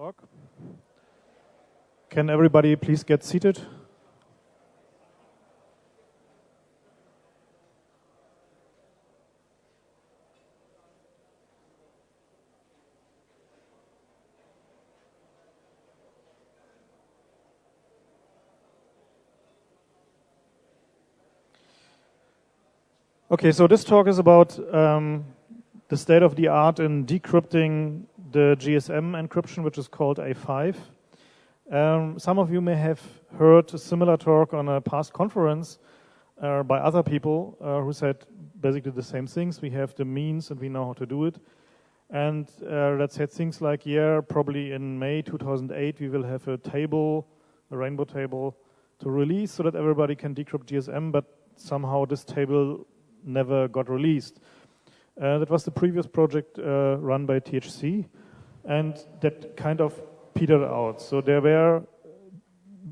talk. Can everybody please get seated? Okay, so this talk is about the state of the art in decrypting the GSM encryption, which is called A5. Some of you may have heard a similar talk on a past conference by other people who said basically the same things. We have the means and we know how to do it. And that said things like, yeah, probably in May 2008 we will have a table, a rainbow table, to release so that everybody can decrypt GSM, but somehow this table never got released. That was the previous project run by THC, and that kind of petered out. So there were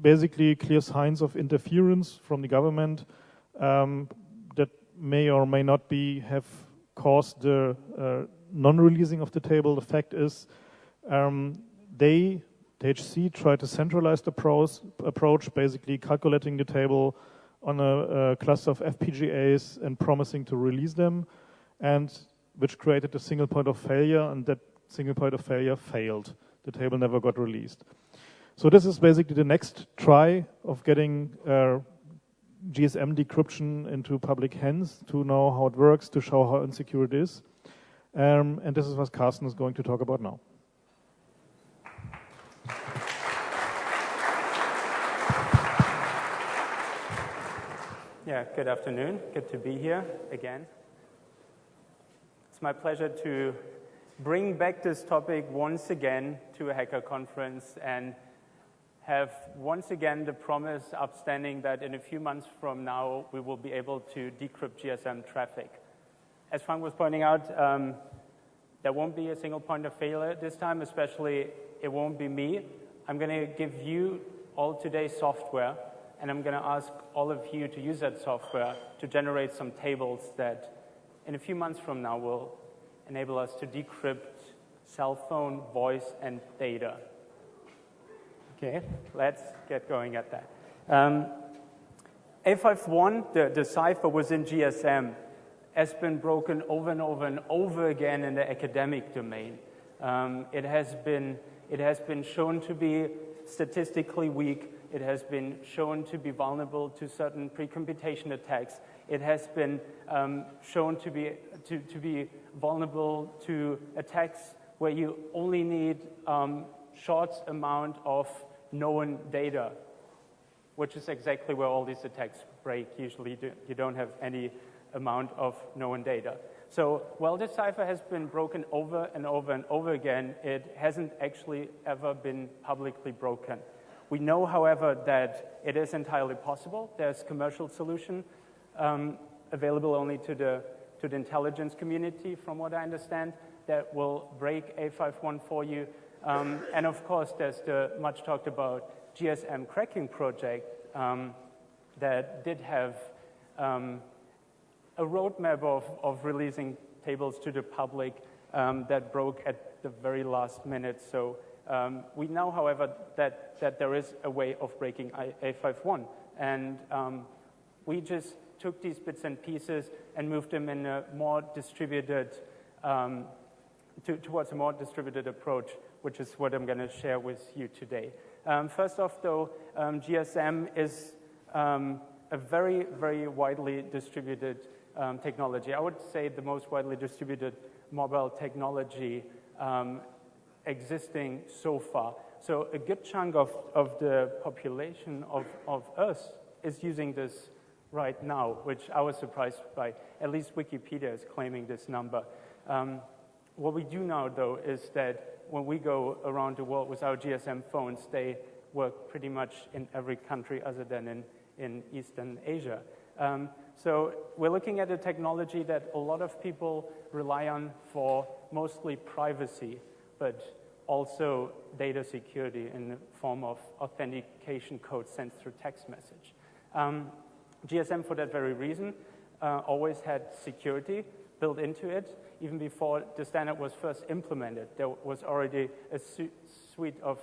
basically clear signs of interference from the government that may or may not have caused the non-releasing of the table. The fact is, THC tried to centralize the approach, basically calculating the table on a cluster of FPGAs and promising to release them, and which created a single point of failure, and that single point of failure failed. The table never got released. So this is basically the next try of getting GSM decryption into public hands, to know how it works, to show how insecure it is. And this is what Carsten is going to talk about now. Yeah, good afternoon. Good to be here again. It's my pleasure to bring back this topic once again to a hacker conference and have once again the promise upstanding that in a few months from now we will be able to decrypt GSM traffic. As Frank was pointing out, there won't be a single point of failure this time, especially it won't be me. I'm going to give you all today's software, and I'm going to ask all of you to use that software to generate some tables that in a few months from now will enable us to decrypt cell phone, voice, and data. Okay, let's get going at that. A5 the cipher within GSM, has been broken over and over and over again in the academic domain. It has been shown to be statistically weak. It has been shown to be vulnerable to certain pre-computation attacks. It has been shown to be vulnerable to attacks where you only need short amount of known data, which is exactly where all these attacks break. Usually you don't have any amount of known data. So while this cipher has been broken over and over and over again, it hasn't actually ever been publicly broken. We know, however, that it is entirely possible. There's commercial solution available only to the intelligence community, from what I understand, that will break A51 for you. And of course, there's the much talked about GSM cracking project that did have a roadmap of releasing tables to the public that broke at the very last minute. So we know, however, that there is a way of breaking A51. And we just took these bits and pieces and moved them in a more distributed, towards a more distributed approach, which is what I'm going to share with you today. First off, though, GSM is a very, very widely distributed technology. I would say the most widely distributed mobile technology existing so far. So a good chunk of the population of Earth is using this right now, which I was surprised by. At least Wikipedia is claiming this number. What we do know, though, is that when we go around the world with our GSM phones, they work pretty much in every country other than in Eastern Asia. So we're looking at a technology that a lot of people rely on for mostly privacy, but also data security in the form of authentication code sent through text message. GSM, for that very reason, always had security built into it. even before the standard was first implemented, there was already a suite of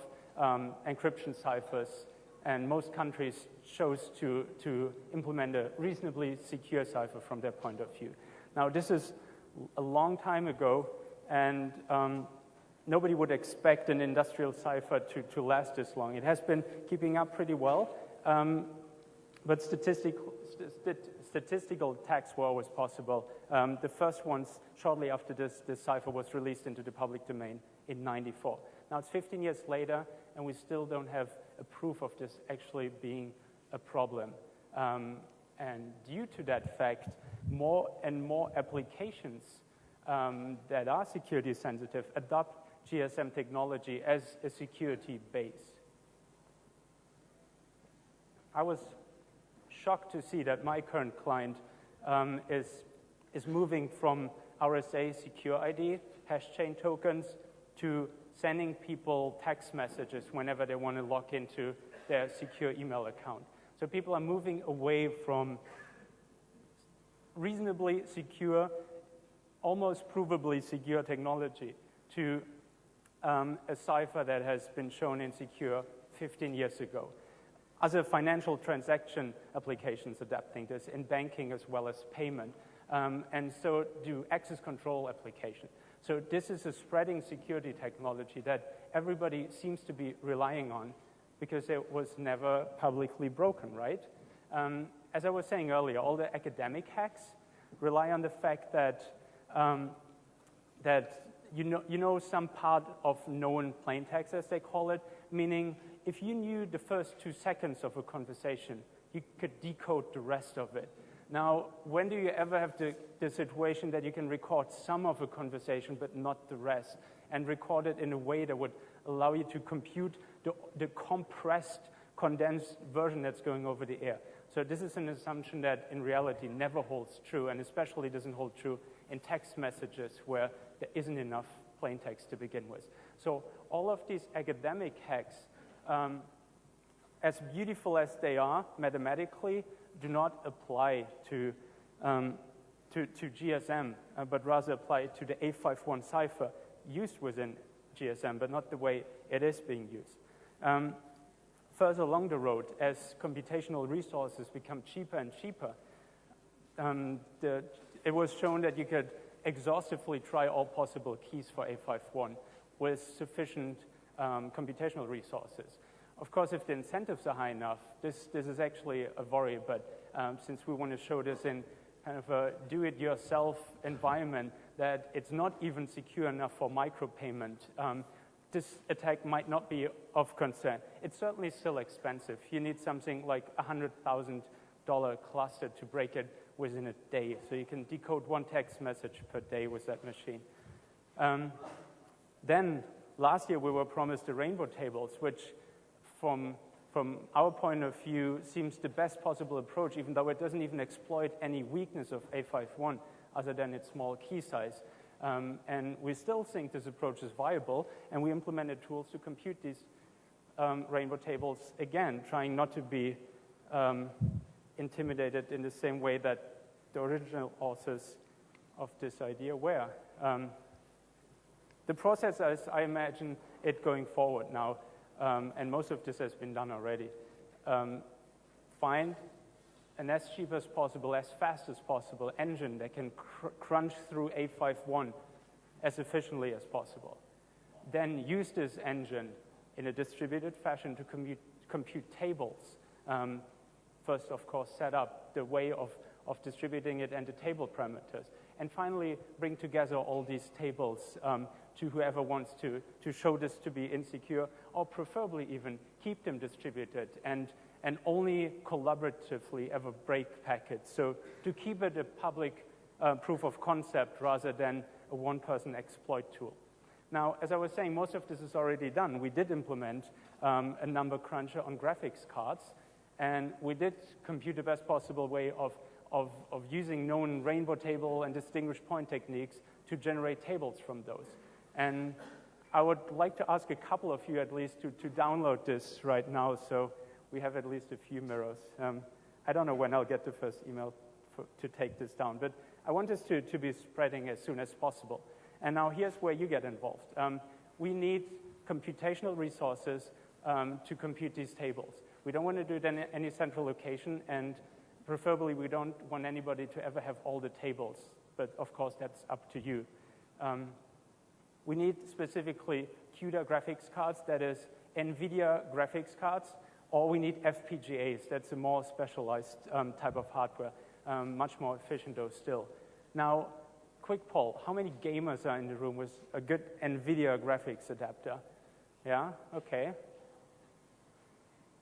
encryption ciphers, and most countries chose to implement a reasonably secure cipher from their point of view. Now, this is a long time ago, and nobody would expect an industrial cipher to last this long. It has been keeping up pretty well, but statistical attacks were always possible. The first ones, shortly after this cipher was released into the public domain in '94. Now it's 15 years later, and we still don't have a proof of this actually being a problem. And due to that fact, more and more applications that are security sensitive adopt GSM technology as a security base. I was shocked to see that my current client is moving from RSA secure ID, hash chain tokens, to sending people text messages whenever they want to log into their secure email account. So people are moving away from reasonably secure, almost provably secure technology to a cipher that has been shown insecure 15 years ago. Other financial transaction applications adapting this in banking as well as payment, and so do access control applications. So this is a spreading security technology that everybody seems to be relying on because it was never publicly broken, right? As I was saying earlier, all the academic hacks rely on the fact that you know some part of known plain text, as they call it, meaning if you knew the first 2 seconds of a conversation, you could decode the rest of it. Now, when do you ever have the situation that you can record some of a conversation but not the rest, and record it in a way that would allow you to compute the compressed, condensed version that's going over the air? So this is an assumption that in reality never holds true, and especially doesn't hold true in text messages where there isn't enough plain text to begin with. So all of these academic hacks, as beautiful as they are mathematically, do not apply to GSM, but rather apply to the A5 cipher used within GSM, but not the way it is being used. Further along the road, as computational resources become cheaper and cheaper, it was shown that you could exhaustively try all possible keys for A5 with sufficient computational resources. Of course, if the incentives are high enough, this is actually a worry, but since we want to show this in kind of a do-it-yourself environment, that it's not even secure enough for micropayment, this attack might not be of concern. It's certainly still expensive. You need something like a $100,000 cluster to break it within a day. So you can decode 1 text message per day with that machine. Then last year we were promised the rainbow tables, which from our point of view seems the best possible approach, even though it doesn't even exploit any weakness of A5 other than its small key size. And we still think this approach is viable, and we implemented tools to compute these rainbow tables, again, trying not to be intimidated in the same way that the original authors of this idea were. The process, as I imagine it going forward now, and most of this has been done already, find an as cheap as possible, as fast as possible engine that can crunch through A5 as efficiently as possible. Then use this engine in a distributed fashion to compute tables. First, of course, set up the way of distributing it and the table parameters. And finally, bring together all these tables to whoever wants to show this to be insecure, or preferably even keep them distributed and only collaboratively ever break packets. So to keep it a public proof of concept rather than a one-person exploit tool. Now, as I was saying, most of this is already done. We did implement a number cruncher on graphics cards, and we did compute the best possible way of using known rainbow table and distinguished point techniques to generate tables from those. And I would like to ask a couple of you at least to download this right now, so we have at least a few mirrors. I don't know when I'll get the first email to take this down, but I want this to be spreading as soon as possible. And now here's where you get involved. We need computational resources to compute these tables. We don't want to do it in any central location, and preferably we don't want anybody to ever have all the tables, but of course that's up to you. We need specifically CUDA graphics cards, that is NVIDIA graphics cards, or we need FPGAs. That's a more specialized type of hardware, much more efficient though still. Now, quick poll, how many gamers are in the room with a good NVIDIA graphics adapter? Yeah, okay.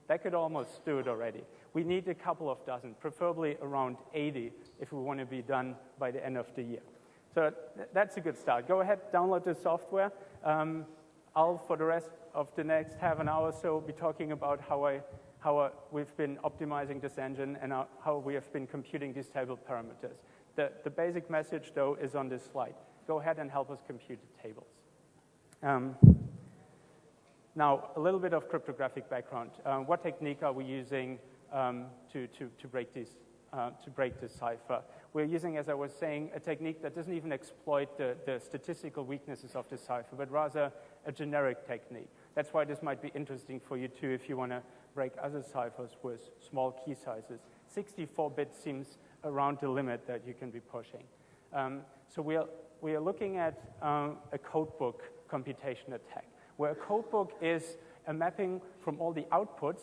That could almost do it already. We need a couple of dozen, preferably around 80 if we want to be done by the end of the year. So that's a good start. Go ahead, download the software. I'll, for the rest of the next half an hour or so, be talking about how we've been optimizing this engine and how we have been computing these table parameters. The basic message, though, is on this slide. Go ahead and help us compute the tables. Now, a little bit of cryptographic background. What technique are we using to break this cipher? We're using, as I was saying, a technique that doesn't even exploit the statistical weaknesses of the cipher, but rather a generic technique. That's why this might be interesting for you too if you want to break other ciphers with small key sizes. 64 bits seems around the limit that you can be pushing. So we are looking at a codebook computation attack, where a codebook is a mapping from all the outputs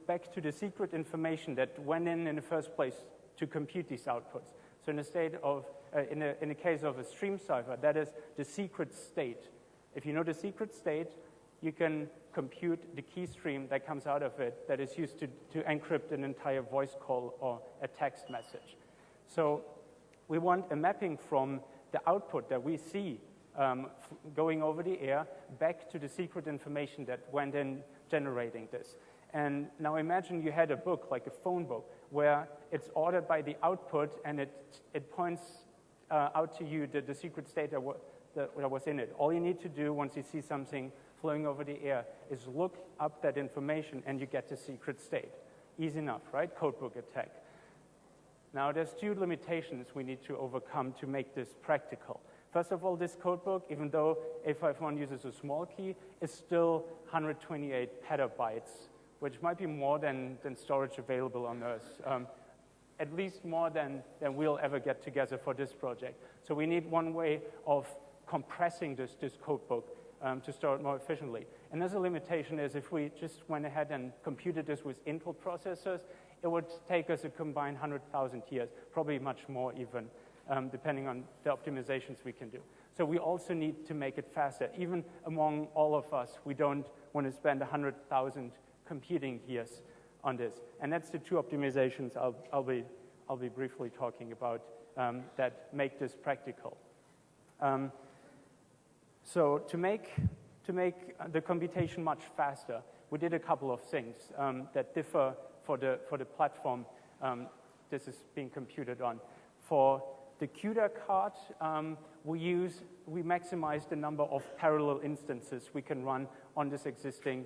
back to the secret information that went in the first place to compute these outputs. So in the case of a stream cipher, that is the secret state. If you know the secret state, you can compute the key stream that comes out of it that is used to encrypt an entire voice call or a text message. So we want a mapping from the output that we see going over the air back to the secret information that went in generating this. And now imagine you had a book, like a phone book, where it's ordered by the output and it points out to you the secret state that was in it. All you need to do once you see something flowing over the air is look up that information and you get the secret state. Easy enough, right? Codebook attack. Now there's two limitations we need to overcome to make this practical. First of all, this codebook, even though A51 uses a small key, is still 128 petabytes, which might be more than storage available on Earth. At least more than we'll ever get together for this project. So we need one way of compressing this codebook to store it more efficiently. Another limitation is if we just went ahead and computed this with Intel processors, it would take us a combined 100,000 years, probably much more even, depending on the optimizations we can do. So we also need to make it faster. Even among all of us, we don't want to spend 100,000 computing years on this. And that's the two optimizations I'll be briefly talking about that make this practical. So to make the computation much faster, we did a couple of things that differ for the platform this is being computed on. For the CUDA card, we maximize the number of parallel instances we can run on this existing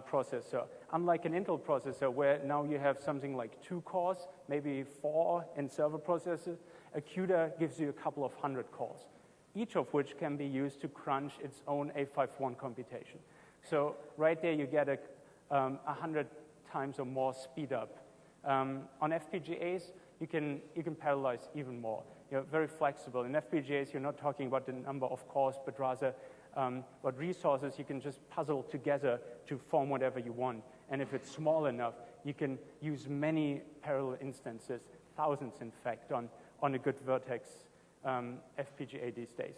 processor. Unlike an Intel processor, where now you have something like 2 cores, maybe 4 in server processors, a CUDA gives you a couple of 100 cores, each of which can be used to crunch its own A5 computation. So right there you get 100 times or more speed up. On FPGAs, you can parallelize even more. You're very flexible. In FPGAs, you're not talking about the number of cores, but rather what resources you can just puzzle together to form whatever you want. And if it's small enough, you can use many parallel instances, thousands in fact, on a good Vertex FPGA these days.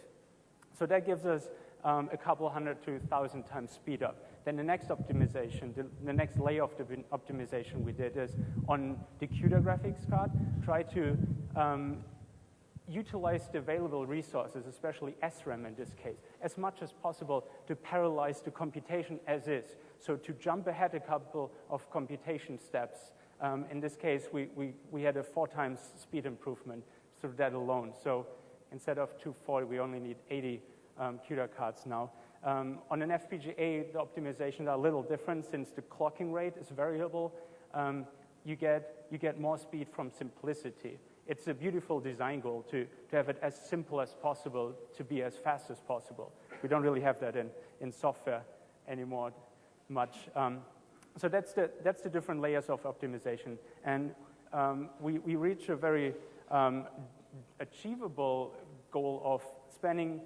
So that gives us a couple hundred to 1,000 times speed up. Then the next optimization, the next layer of the optimization we did is on the CUDA graphics card, try to utilize the available resources, especially SRAM in this case, as much as possible to parallelize the computation as is. So to jump ahead a couple of computation steps, in this case, we had a 4 times speed improvement through that alone. So instead of 240, we only need 80 CUDA cards now. On an FPGA, the optimizations are a little different since the clocking rate is variable. You get more speed from simplicity. it's a beautiful design goal to have it as simple as possible, to be as fast as possible. We don't really have that in software anymore much. So that's the different layers of optimization. And we reach a very achievable goal of spending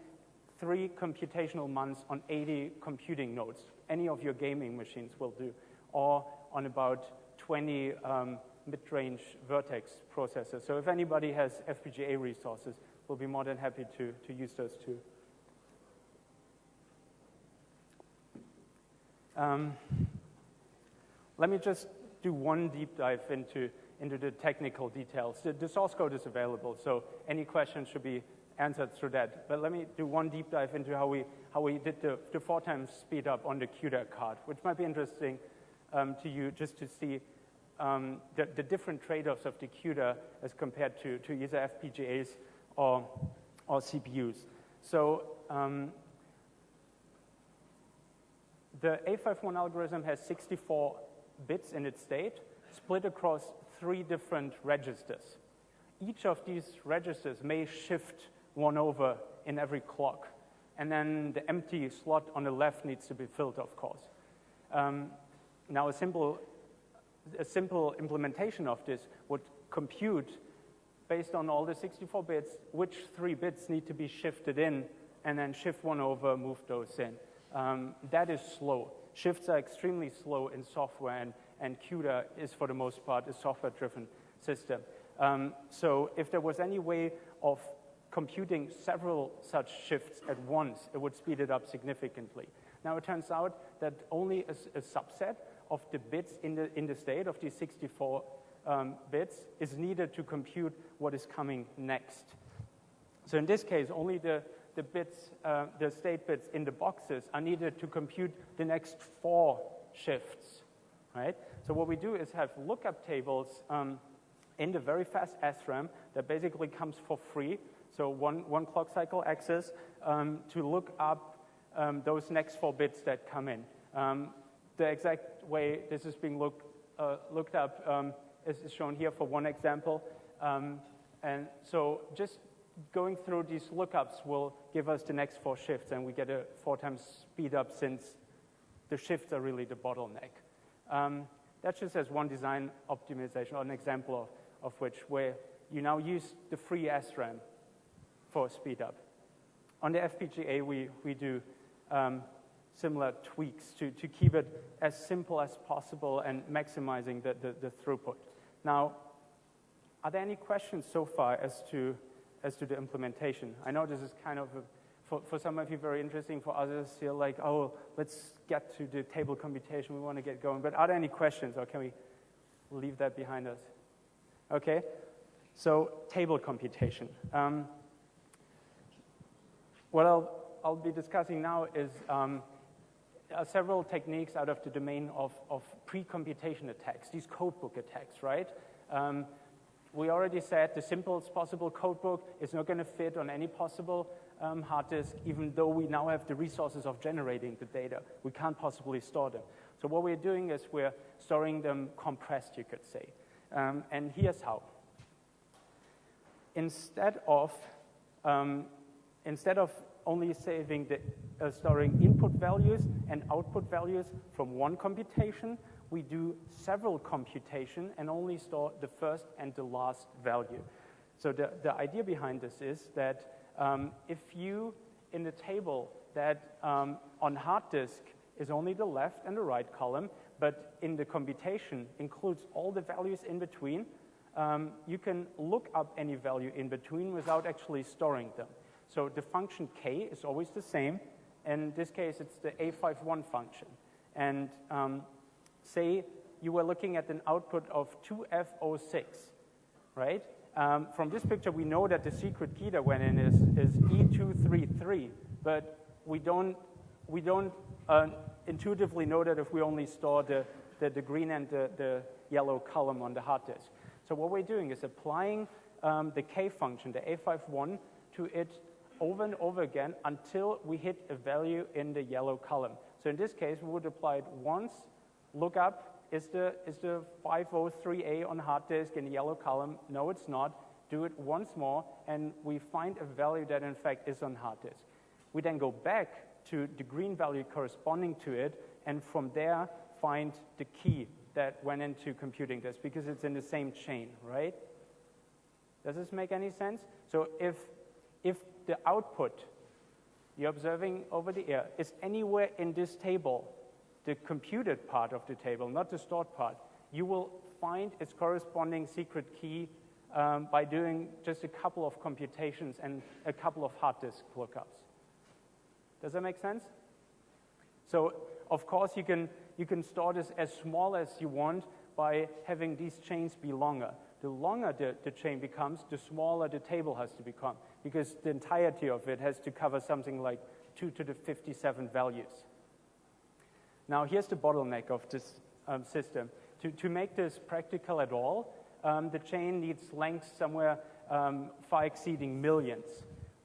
3 computational months on 80 computing nodes. Any of your gaming machines will do, or on about 20 mid-range vertex processors. So if anybody has FPGA resources, we'll be more than happy to use those too. Let me just do one deep dive into the technical details. The source code is available, so any questions should be answered through that. But let me do one deep dive into how we did the 4 times speed up on the CUDA card, which might be interesting to you just to see the different trade-offs of the CUDA as compared to either FPGAs or CPUs. So the A5 algorithm has 64 bits in its state, split across 3 different registers. Each of these registers may shift 1 over in every clock, and then the empty slot on the left needs to be filled, of course. Now, a simple implementation of this would compute, based on all the 64 bits, which 3 bits need to be shifted in, and then shift 1 over, move those in. That is slow. Shifts are extremely slow in software, and CUDA is, for the most part, a software-driven system. So if there was any way of computing several such shifts at once, it would speed it up significantly. Now, it turns out that only a subset of the bits in the state of these 64 bits is needed to compute what is coming next. So in this case, only the bits, the state bits in the boxes are needed to compute the next 4 shifts, right? So what we do is have lookup tables in the very fast SRAM that basically comes for free. So one clock cycle access to look up those next 4 bits that come in. The exact way this is being looked up is shown here for one example. And so just going through these lookups will give us the next 4 shifts, and we get a 4 times speed up since the shifts are really the bottleneck. That's just as one design optimization, or an example of which, where you now use the free SRAM for speed up. On the FPGA, we do similar tweaks to keep it as simple as possible and maximizing the throughput. Now, are there any questions so far as to the implementation? I know this is kind of, for some of you, very interesting. For others, you're like, oh, let's get to the table computation. We want to get going. But are there any questions, or can we leave that behind us? Okay, so table computation. What I'll be discussing now is several techniques out of the domain of pre-computation attacks, these codebook attacks, right? We already said the simplest possible codebook is not going to fit on any possible hard disk, even though we now have the resources of generating the data. We can't possibly store them. So what we're doing is we're storing them compressed, you could say. And here's how. Instead of only saving storing input values and output values from one computation, we do several computation and only store the first and the last value. So the idea behind this is that if you, in the table that on hard disk is only the left and the right column, but in the computation includes all the values in between, you can look up any value in between without actually storing them. So the function k is always the same. In this case, it's the A5 function. And say you were looking at an output of 2F06, right? From this picture, we know that the secret key that went in is E233, but we don't intuitively know that if we only store the green and the yellow column on the hard disk. So what we're doing is applying the k function, the A5 to it over and over again until we hit a value in the yellow column. So in this case, we would apply it once, look up, is the 503A on hard disk in the yellow column? No, it's not. do it once more, and we find a value that in fact is on hard disk. We then go back to the green value corresponding to it, and from there find the key that went into computing this, because it's in the same chain, right? Does this make any sense? So if the output you're observing over the air is anywhere in this table, the computed part of the table, not the stored part, you will find its corresponding secret key by doing just a couple of computations and a couple of hard disk lookups. Does that make sense? So, of course, you can store this as small as you want by having these chains be longer. The longer the chain becomes, the smaller the table has to become, because the entirety of it has to cover something like 2 to the 57 values. Now, here's the bottleneck of this system. To make this practical at all, the chain needs lengths somewhere far exceeding millions.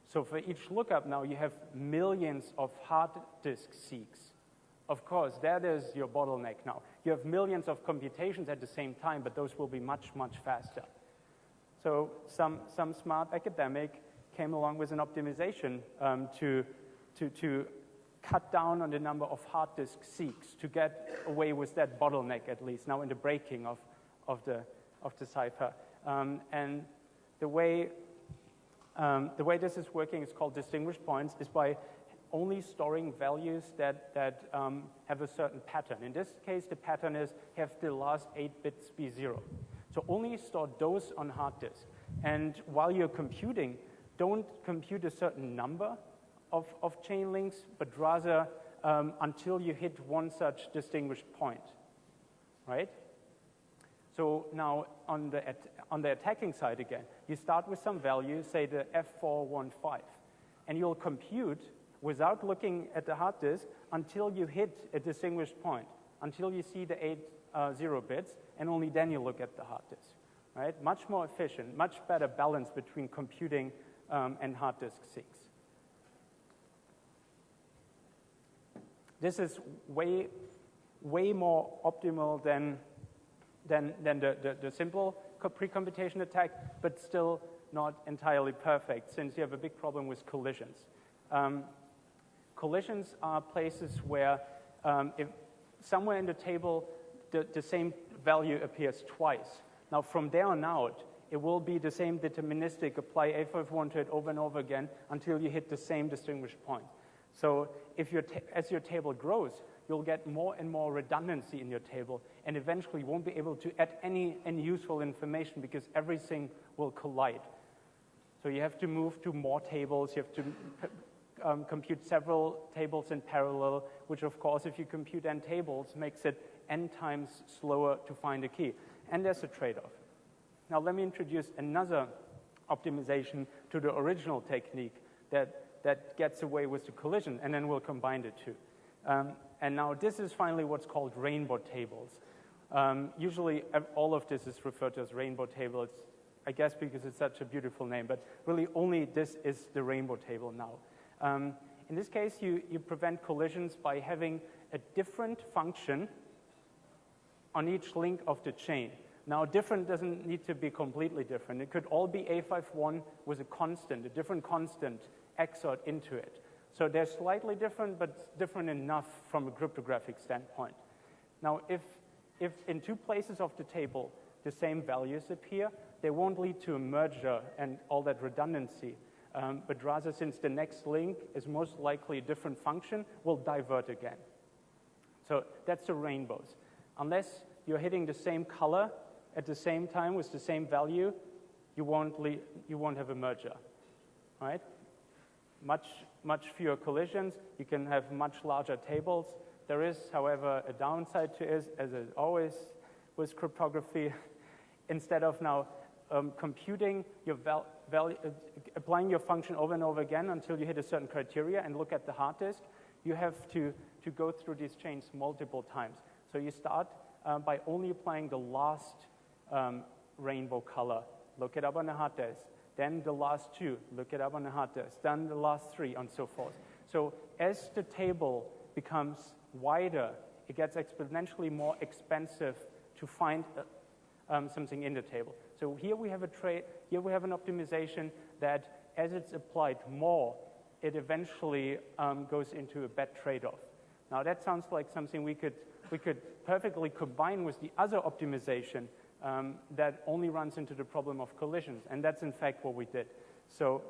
So for each lookup now, you have millions of hard disk seeks. Of course, that is your bottleneck now. You have millions of computations at the same time, but those will be much, much faster. So some smart academic came along with an optimization to cut down on the number of hard disk seeks to get away with that bottleneck, at least now in the breaking of the cipher. And the way this is working is called distinguished points, is by only storing values that have a certain pattern. In this case, the pattern is have the last 8 bits be 0. So only store those on hard disk. And while you're computing, don't compute a certain number of chain links, but rather until you hit one such distinguished point, right? So now on the attacking side again, you start with some value, say the F415, and you'll compute without looking at the hard disk until you hit a distinguished point, until you see the 8 0 bits, and only then you look at the hard disk, right? Much more efficient, much better balance between computing and hard disk seeks. This is way more optimal than the simple pre-computation attack, but still not entirely perfect, since you have a big problem with collisions. Collisions are places where if somewhere in the table the same value appears twice. Now from there on out, it will be the same deterministic, apply A5 to it over and over again until you hit the same distinguished point. So if as your table grows, you'll get more and more redundancy in your table, and eventually you won't be able to add any useful information because everything will collide. So you have to move to more tables, you have to compute several tables in parallel, which of course, if you compute n tables, makes it n times slower to find a key. And there's a trade-off. Now let me introduce another optimization to the original technique that gets away with the collision, and then we'll combine the two. And now this is finally what's called rainbow tables. Usually all of this is referred to as rainbow table. It's, I guess because it's such a beautiful name, but really only this is the rainbow table now. In this case, you prevent collisions by having a different function on each link of the chain. Now, different doesn't need to be completely different. It could all be A51 with a constant, a different constant XORed into it. So they're slightly different, but different enough from a cryptographic standpoint. Now, if in two places of the table the same values appear, they won't lead to a merger and all that redundancy, but rather, since the next link is most likely a different function, will divert again. So that's the rainbows. Unless you're hitting the same color at the same time with the same value, you won't have a merger, right? Much fewer collisions. You can have much larger tables. There is, however, a downside to it, as is always with cryptography. Instead of now computing your applying your function over and over again until you hit a certain criteria and look at the hard disk, you have to go through these chains multiple times. So you start by only applying the last rainbow color, look it up on the hard disk. Then the last two, look it up on the hard disk. Then the last three, and so forth. So as the table becomes wider, it gets exponentially more expensive to find something in the table. So here we have here we have an optimization that as it's applied more, it eventually goes into a bad trade-off. Now that sounds like something we could perfectly combine with the other optimization that only runs into the problem of collisions, and that's in fact what we did. So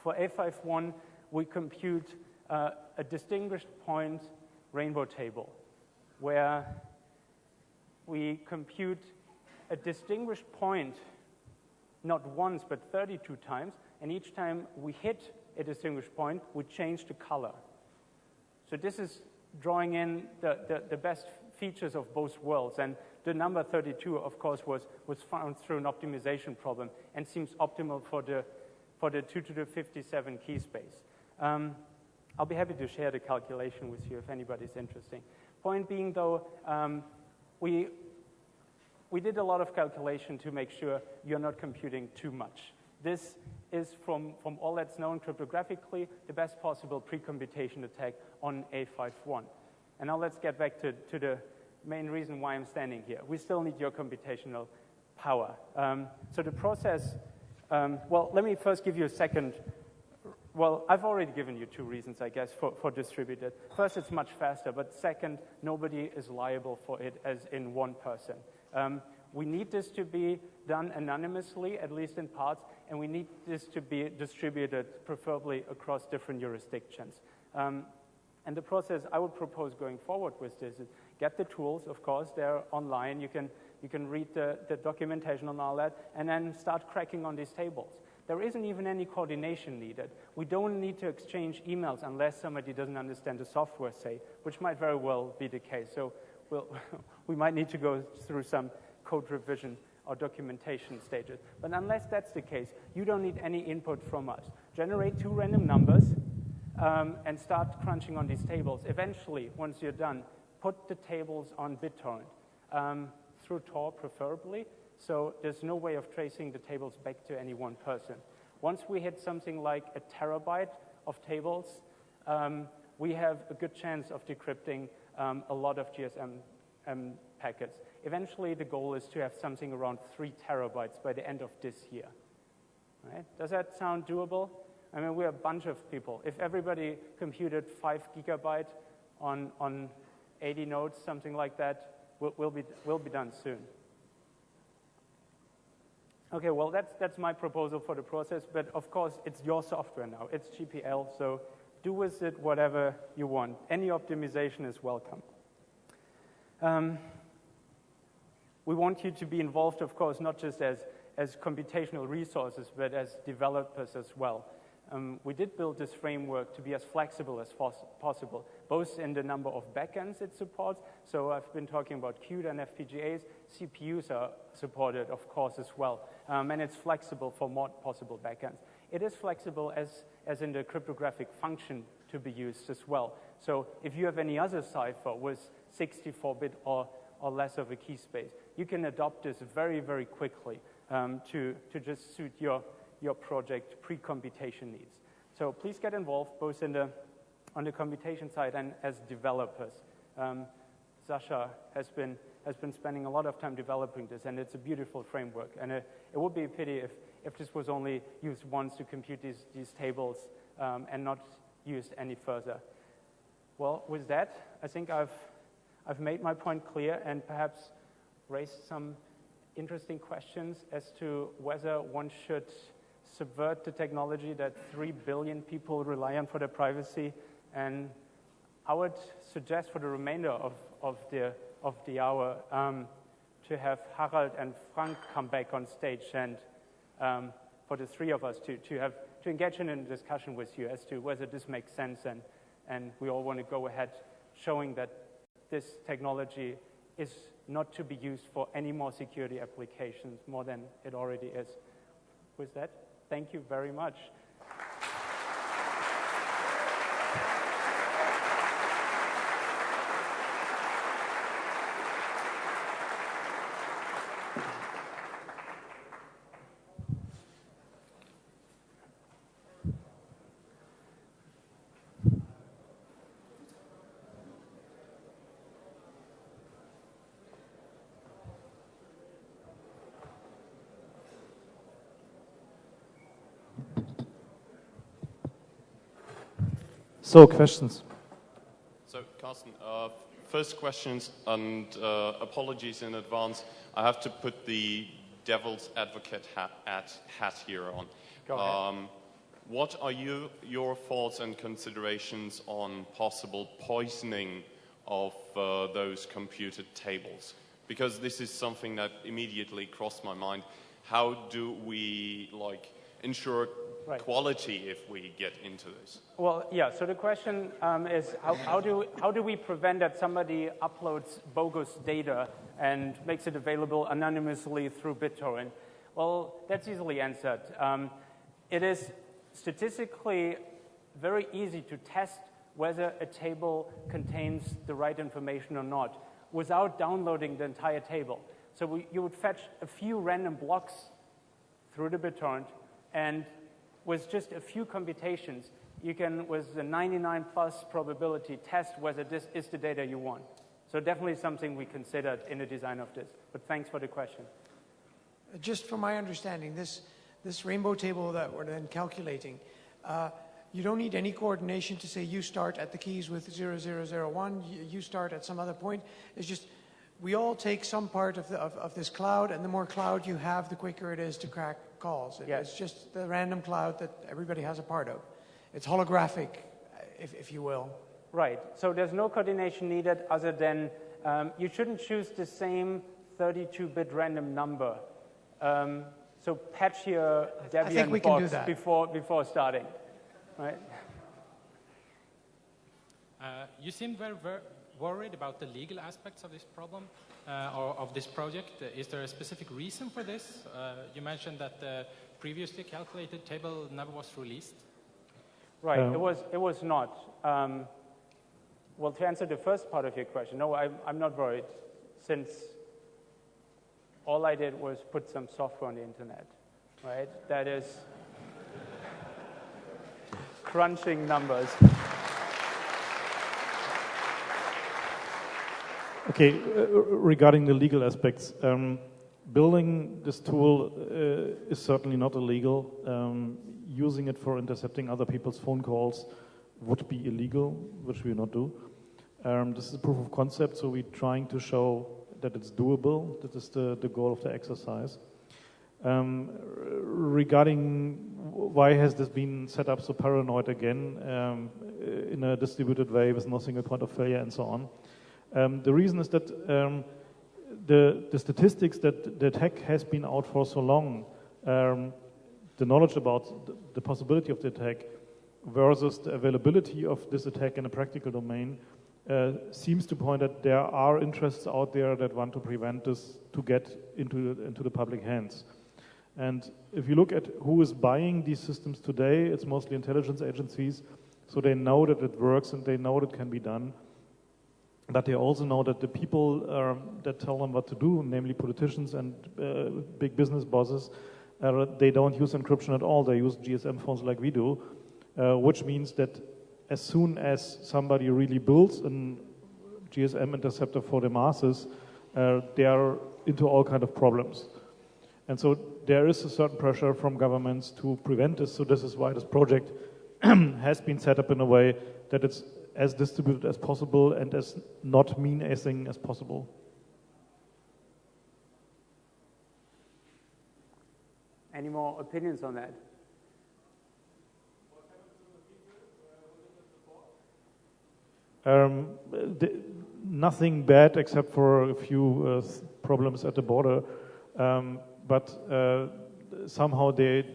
for A5 we compute a distinguished point rainbow table, where we compute a distinguished point not once but 32 times, and each time we hit a distinguished point, we change the color. So this is drawing in the best features of both worlds, and the number 32, of course, was found through an optimization problem and seems optimal for the 2 to the 57 key space. I'll be happy to share the calculation with you if anybody's interested. Point being, though, we did a lot of calculation to make sure you're not computing too much. This is, from all that's known cryptographically, the best possible pre-computation attack on A5 And now let's get back to the main reason why I'm standing here. We still need your computational power. So the process, well, let me first give you a second. Well, I've already given you 2 reasons, I guess, for distributed. First, it's much faster, but second, nobody is liable for it as in one person. We need this to be done anonymously, at least in parts, and we need this to be distributed, preferably across different jurisdictions. And the process I would propose going forward with this is get the tools, of course, they're online. You can read the documentation on all that, and then start cracking on these tables. There isn't even any coordination needed. We don't need to exchange emails unless somebody doesn't understand the software, say, which might very well be the case. So we might need to go through some code revision or documentation stages. But unless that's the case, you don't need any input from us. Generate 2 random numbers and start crunching on these tables. Eventually, once you're done, put the tables on BitTorrent, through Tor preferably, so there's no way of tracing the tables back to any one person. Once we hit something like a terabyte of tables, we have a good chance of decrypting a lot of GSM packets. Eventually, the goal is to have something around 3 terabytes by the end of this year. Right? Does that sound doable? I mean, we're a bunch of people. If everybody computed 5 gigabyte on 80 nodes, something like that, we'll be done soon. Okay, well, that's my proposal for the process, but of course, it's your software now. It's GPL, so do with it whatever you want. Any optimization is welcome. We want you to be involved, of course, not just as computational resources, but as developers as well. We did build this framework to be as flexible as possible, both in the number of backends it supports. So I've been talking about CUDA and FPGAs. CPUs are supported, of course, as well. And it's flexible for more possible backends. It is flexible as in the cryptographic function to be used as well. So if you have any other cipher with 64-bit or less of a key space, you can adopt this very, very quickly to just suit your project pre-computation needs. So please get involved both on the computation side and as developers. Sasha has been spending a lot of time developing this, and it's a beautiful framework. And it would be a pity if this was only used once to compute these tables and not used any further. Well, with that, I think I've made my point clear and perhaps raised some interesting questions as to whether one should subvert the technology that 3 billion people rely on for their privacy. And I would suggest for the remainder of the hour to have Harald and Frank come back on stage and for the 3 of us to engage in a discussion with you as to whether this makes sense, and we all want to go ahead showing that this technology is not to be used for any more security applications more than it already is. With that, thank you very much. So, questions? So, Carsten, first questions, and apologies in advance. I have to put the devil's advocate hat here on. Go ahead. What are your thoughts and considerations on possible poisoning of those computed tables? Because this is something that immediately crossed my mind. How do we ensure quality if we get into this? Well, yeah, so the question is how do we prevent that somebody uploads bogus data and makes it available anonymously through BitTorrent? Well, that's easily answered. It is statistically very easy to test whether a table contains the right information or not without downloading the entire table. So you would fetch a few random blocks through the BitTorrent, and with just a few computations, you can, with a 99+ probability, test whether this is the data you want. So definitely something we considered in the design of this. But thanks for the question. Just from my understanding, this rainbow table that we're then calculating, you don't need any coordination to say you start at the keys with 0001, you start at some other point. It's just we all take some part of this cloud, and the more cloud you have, the quicker it is to crack calls. Yes. It's just the random cloud that everybody has a part of. It's holographic, if you will. Right. So there's no coordination needed other than you shouldn't choose the same 32-bit random number. So patch your Debian box before starting. Right? You seem very worried about the legal aspects of this problem or of this project. Is there a specific reason for this? You mentioned that the previously calculated table never was released. Right, it was not. Well, to answer the first part of your question, no, I'm not worried, since all I did was put some software on the internet, right? That is crunching numbers. Okay, regarding the legal aspects, building this tool is certainly not illegal. Using it for intercepting other people's phone calls would be illegal, which we will not do. This is a proof of concept, so we're trying to show that it's doable. That is the goal of the exercise. Regarding why has this been set up so paranoid again in a distributed way with no single point of failure and so on. The reason is that the statistics that the attack has been out for so long, the knowledge about the possibility of the attack versus the availability of this attack in a practical domain seems to point that there are interests out there that want to prevent this to get into the public hands. And if you look at who is buying these systems today, it's mostly intelligence agencies, so they know that it works and they know that it can be done. But they also know that the people that tell them what to do, namely politicians and big business bosses, they don't use encryption at all. They use GSM phones like we do, which means that as soon as somebody really builds a GSM interceptor for the masses, they are into all kinds of problems. And so there is a certain pressure from governments to prevent this. So this is why this project has been set up in a way that it's as distributed as possible and as not mean-acing as possible. Any more opinions on that? Nothing bad except for a few problems at the border, but somehow they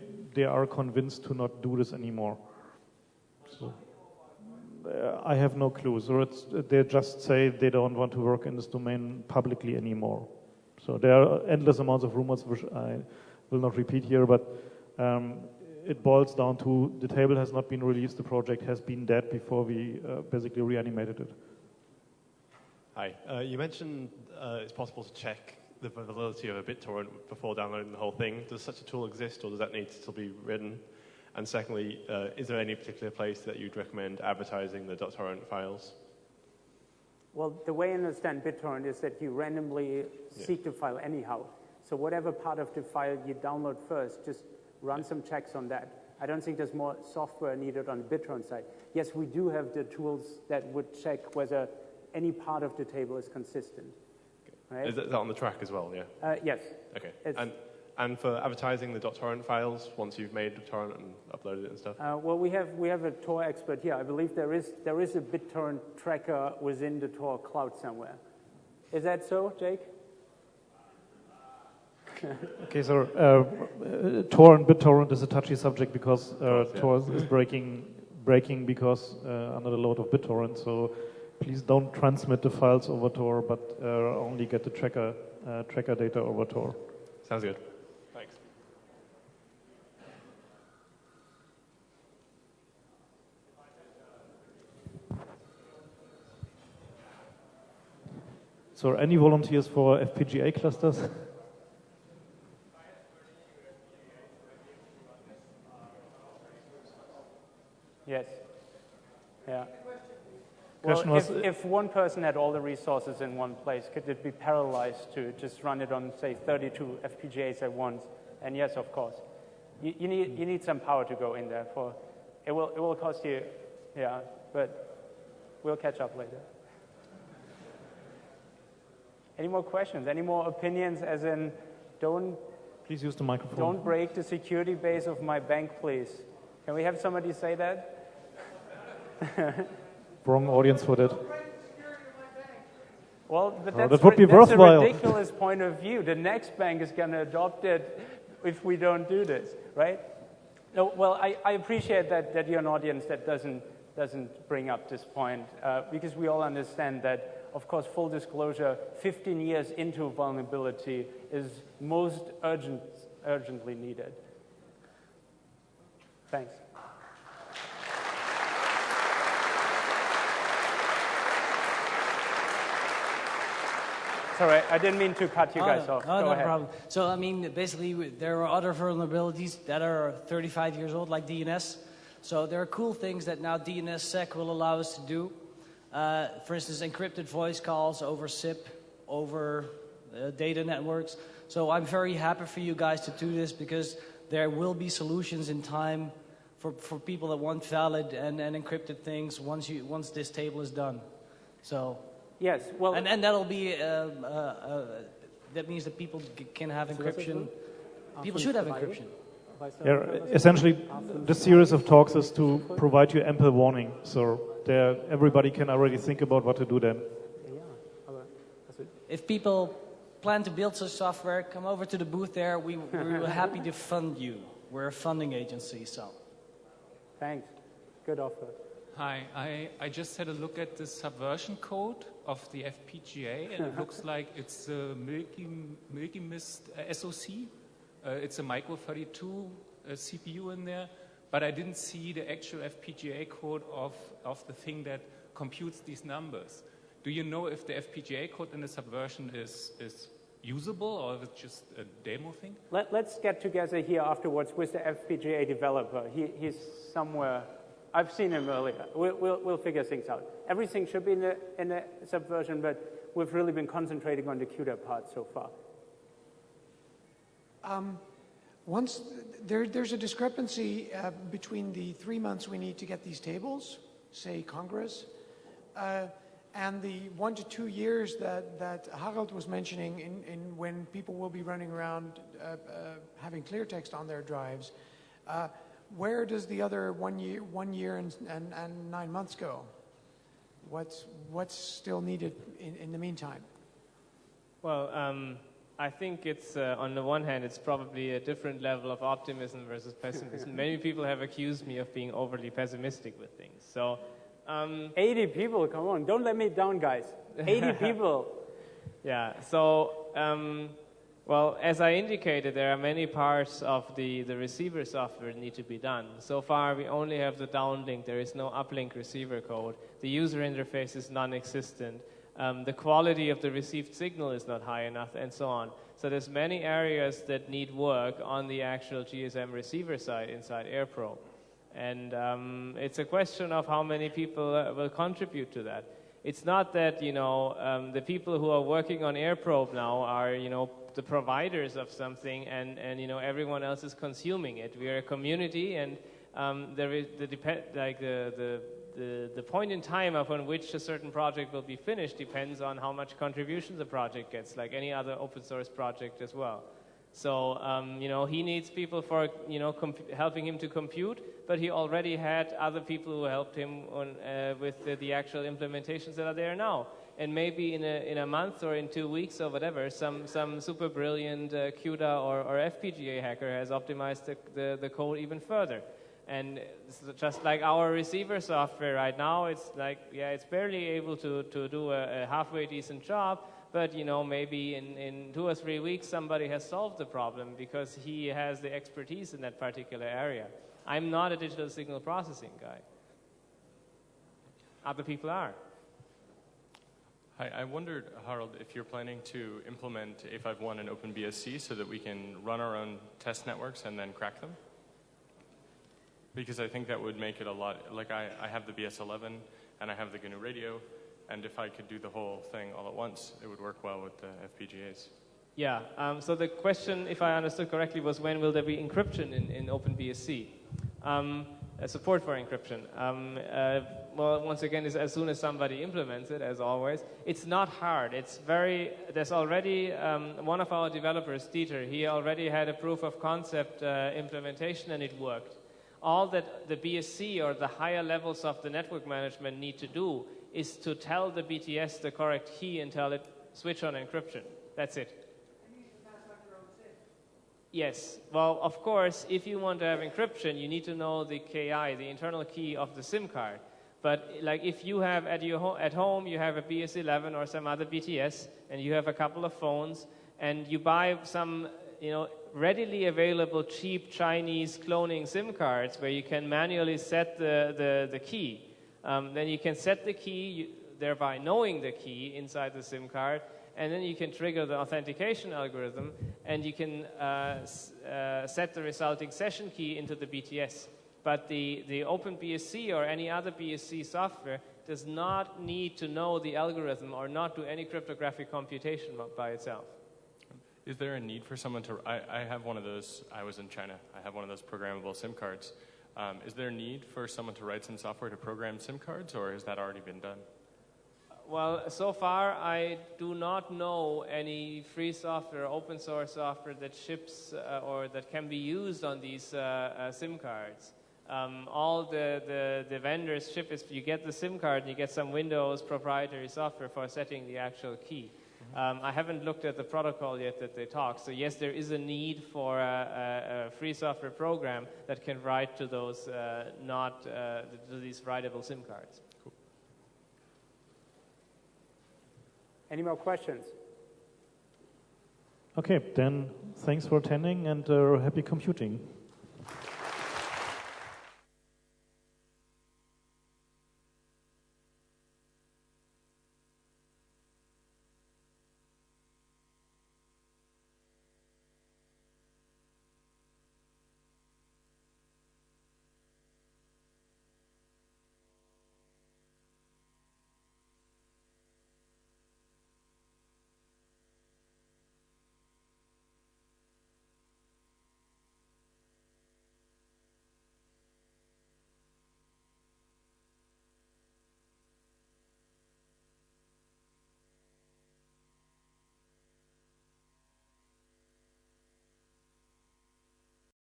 are convinced to not do this anymore. So, I have no clue. So they just say they don't want to work in this domain publicly anymore. So there are endless amounts of rumors which I will not repeat here, but it boils down to the table has not been released, the project has been dead before we basically reanimated it. Hi, you mentioned it's possible to check the validity of a BitTorrent before downloading the whole thing. Does such a tool exist, or does that need to still be written? And secondly, is there any particular place that you'd recommend advertising the .torrent files? Well, the way I understand BitTorrent is that you randomly seek the file anyhow. So whatever part of the file you download first, just run some checks on that. I don't think there's more software needed on the BitTorrent side. Yes, we do have the tools that would check whether any part of the table is consistent. Right? Is that on the track as well, yeah? Yes. Okay. And for advertising the .torrent files, once you've made torrent and uploaded it and stuff? Well, we have a Tor expert here. I believe there is a BitTorrent tracker within the Tor cloud somewhere. Is that so, Jake? Okay, so Tor and BitTorrent is a touchy subject because Tor is breaking because under the load of BitTorrent. So please don't transmit the files over Tor, but only get the tracker data over Tor. Sounds good. Thanks. So any volunteers for FPGA clusters? Yes. Yeah. Question Well, was, if one person had all the resources in one place, could it be parallelized to just run it on, say, 32 FPGAs at once? And yes, of course. You need some power to go in there. It will cost you, yeah, but we'll catch up later. Any more questions? Any more opinions? As in, please use the microphone. Don't break the security base of my bank, please. Can we have somebody say that? Wrong audience for that. Well, but that would be worthwhile. That's a ridiculous point of view. The next bank is going to adopt it if we don't do this, right? No, well, I appreciate that you're an audience that doesn't bring up this point because we all understand that, of course, full disclosure, 15 years into vulnerability is most urgently needed. Thanks. Sorry, I didn't mean to cut you guys off. No, Go no ahead. problem. So, I mean, basically, there are other vulnerabilities that are 35 years old, like DNS. So there are cool things that now DNSSEC will allow us to do. For instance, encrypted voice calls over SIP, over data networks. So I'm very happy for you guys to do this because there will be solutions in time for people that want valid and encrypted things once this table is done. So. Yes, well, and that'll be that means that people can have encryption. People should have encryption. Yeah, essentially, this series of talks is to provide you ample warning, so everybody can already think about what to do then. If people plan to build such software, come over to the booth there. We're happy to fund you. We're a funding agency, so. Thanks. Good offer. Hi, I just had a look at the subversion code of the FPGA, and it looks like it's a Milky Mist SoC. It's a Micro 32 CPU in there, but I didn't see the actual FPGA code of the thing that computes these numbers. Do you know if the FPGA code in the subversion is usable, or if it's just a demo thing? Let's get together here afterwards with the FPGA developer. He's somewhere. I've seen him earlier. We'll figure things out. Everything should be in the subversion, but we've really been concentrating on the CUDA part so far. There's a discrepancy between the 3 months we need to get these tables, say Congress, and the 1 to 2 years that Harald was mentioning in when people will be running around having clear text on their drives. Where does the other 1 year and 9 months go? What's still needed in the meantime? Well, I think it's on the one hand, it's probably a different level of optimism versus pessimism. Many people have accused me of being overly pessimistic with things. So, 80 people, come on, don't let me down, guys. 80 people. Yeah. So. Well, as I indicated, there are many parts of the receiver software that need to be done. So far, we only have the downlink. There is no uplink receiver code. The user interface is non-existent. The quality of the received signal is not high enough, and so on. So there's many areas that need work on the actual GSM receiver side inside AirPro. And it's a question of how many people will contribute to that. It's not that, the people who are working on AirProbe now are, the providers of something, and everyone else is consuming it. We are a community, and there is the point in time upon which a certain project will be finished depends on how much contribution the project gets, like any other open source project as well. So, he needs people for, helping him to compute, but he already had other people who helped him on, with the actual implementations that are there now. And maybe in a month or in 2 weeks or whatever, some super brilliant CUDA or FPGA hacker has optimized the code even further. And just like our receiver software right now, it's like, it's barely able to do a halfway decent job, but maybe in 2 or 3 weeks somebody has solved the problem because he has the expertise in that particular area. I'm not a digital signal processing guy. Other people are. Hi, I wondered, Harald, if you're planning to implement A5 and OpenBSC so that we can run our own test networks and then crack them? Because I think that would make it a lot, like I have the BS11 and I have the GNU radio, and if I could do the whole thing all at once, it would work well with the FPGAs. Yeah, so the question, if I understood correctly, was when will there be encryption in OpenBSC? Support for encryption. Well, once again, is as soon as somebody implements it, as always. It's not hard. There's already one of our developers, Dieter, he already had a proof of concept implementation and it worked. All that the BSC or the higher levels of the network management need to do is to tell the BTS the correct key and tell it switch on encryption. That's it. Yes. Well, of course, if you want to have encryption, you need to know the KI, the internal key of the SIM card. But like if you have at home, you have a BS11 or some other BTS, and you have a couple of phones, and you buy some, readily available cheap Chinese cloning SIM cards where you can manually set the key. Then you can set the key, thereby knowing the key inside the SIM card, and then you can trigger the authentication algorithm, and you can set the resulting session key into the BTS. But the OpenBSC or any other BSC software does not need to know the algorithm or not do any cryptographic computation by itself. Is there a need for someone to, I have one of those, I was in China, I have one of those programmable SIM cards. Is there a need for someone to write some software to program SIM cards, or has that already been done? Well, so far I do not know any free software, open source software that ships or that can be used on these SIM cards. All the vendors ship is you get the SIM card and you get some Windows proprietary software for setting the actual key. I haven't looked at the protocol yet that they talk, so yes, there is a need for a free software program that can write to those to these writable SIM cards. Cool. Any more questions? Okay, then thanks for attending and happy computing.